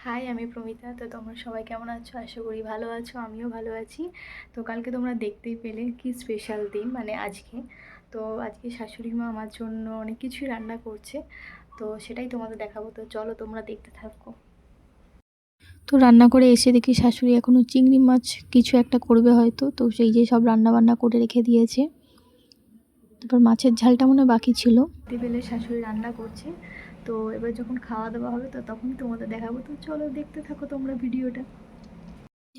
High, আমি প্রমিতা। তো তোমরা সবাই কেমন আছো? আশা করি ভালো আছো, আমিও ভালো আছি। তো কালকে তোমরা দেখতেই পেলে কি স্পেশাল দিন, মানে আজকে। তো আজকে শাশুড়ি মা আমার জন্য অনেক কিছুই রান্না করছে, তো সেটাই তোমাদের দেখাবো। তো চলো তোমরা দেখতে থাকো। তো রান্না করে এসে দেখি শাশুড়ি এখনও চিংড়ি মাছ কিছু একটা করবে হয়তো, তো সেই যে সব রান্না বান্না করে রেখে দিয়েছে। তারপর মাছের ঝালটা মনে হয় বাকি ছিল। দেখতে পেলে শাশুড়ি রান্না করছে, তো এবার যখন খাওয়া দাওয়া হবে তো তখনই তোমাদের দেখাবো। তো চলো দেখতে থাকো তোমরা ভিডিওটা।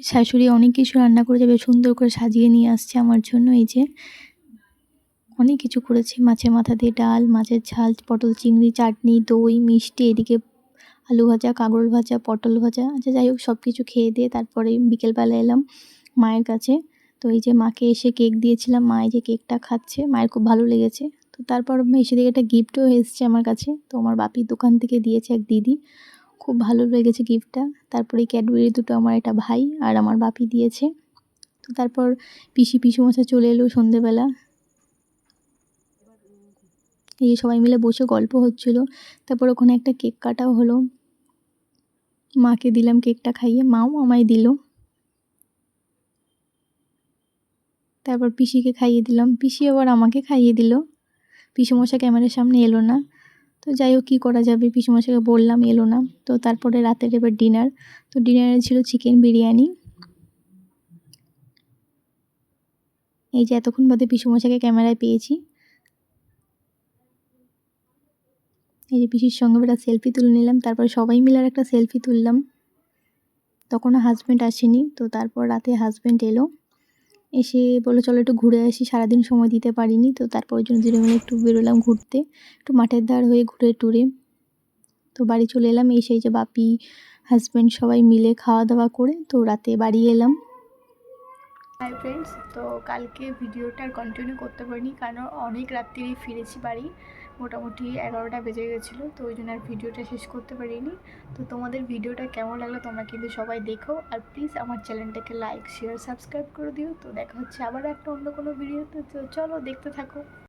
শাশুড়ি অনেক কিছু রান্না করে যাবে, সুন্দর করে সাজিয়ে নিয়ে আসছে আমার জন্য। এই যে অনেক কিছু করেছে, মাছের মাথা দিয়ে ডাল, মাছের ঝাল, পটল চিংড়ি, চাটনি, দই, মিষ্টি, এদিকে আলু ভাজা, কাঁকরোল ভাজা, পটল ভাজা। আচ্ছা যাই হোক, সব কিছু খেয়ে দিয়ে তারপরে বিকেলবেলা এলাম মায়ের কাছে। তো এই যে মাকে এসে কেক দিয়েছিলাম, মা এই যে কেকটা খাচ্ছে, মায়ের খুব ভালো লেগেছে। তো তারপর এসে দিকে একটা গিফটও এসছে আমার কাছে, তো আমার বাপির দোকান থেকে দিয়েছে এক দিদি, খুব ভালো লেগেছে গিফটটা। তারপরে ক্যাডবেরি দুটো আমার একটা ভাই আর আমার বাপি দিয়েছে। তো তারপর পিসুমশাই চলে এলো সন্ধেবেলা। এই যে সবাই মিলে বসে গল্প হচ্ছিল। তারপর ওখানে একটা কেক কাটাও হলো, মাকে দিলাম কেকটা খাইয়ে, মাও আমায় দিল। তারপর পিসিকে খাইয়ে দিলাম, পিসি আবার আমাকে খাইয়ে দিল। পিসুমশাই ক্যামেরার সামনে এলো না, তো যাই হোক কী করা যাবে, পিসুমশাইকে বললাম, এলো না। তো তারপরে রাতের এবার ডিনার। তো ডিনারে ছিল চিকেন বিরিয়ানি। এই যে এতক্ষণ বাদে পিসুমশাইকে ক্যামেরায় পেয়েছি। এই যে পিসির সঙ্গে একটা সেলফি তুলে নিলাম, তারপর সবাই মিলে আর একটা সেলফি তুললাম। তখনও হাজব্যান্ড আসেনি। তো তারপর রাতে হাজব্যান্ড এলো, এসে বললো চলো একটু ঘুরে আসি, সারাদিন সময় দিতে পারিনি। তো তারপর ওই জন্য দুজনে মিলে একটু বেরোলাম ঘুরতে, একটু মাঠের ধার হয়ে ঘুরে টুরে। তো বাড়ি চলে এলাম, এই সেই যে বাপি, হাজব্যান্ড সবাই মিলে খাওয়া দাওয়া করে তো রাতে বাড়ি এলাম। হাই ফ্রেন্ডস, তো কালকে ভিডিওটা আর কন্টিনিউ করতে পারিনি, কারণ অনেক রাত্রিরেই ফিরেছি বাড়ি, মোটামুটি 11টা বেজে গেছিলো। তো ওই জন্য আর ভিডিওটা শেষ করতে পারিনি। তো তোমাদের ভিডিওটা কেমন লাগলো তোমরা কিন্তু সবাই দেখো, আর প্লিজ আমার চ্যানেলটাকে লাইক শেয়ার সাবস্ক্রাইব করে দিও। তো দেখা হচ্ছে আবার একটা অন্য কোনো ভিডিওতে। তো চলো দেখতে থাকো।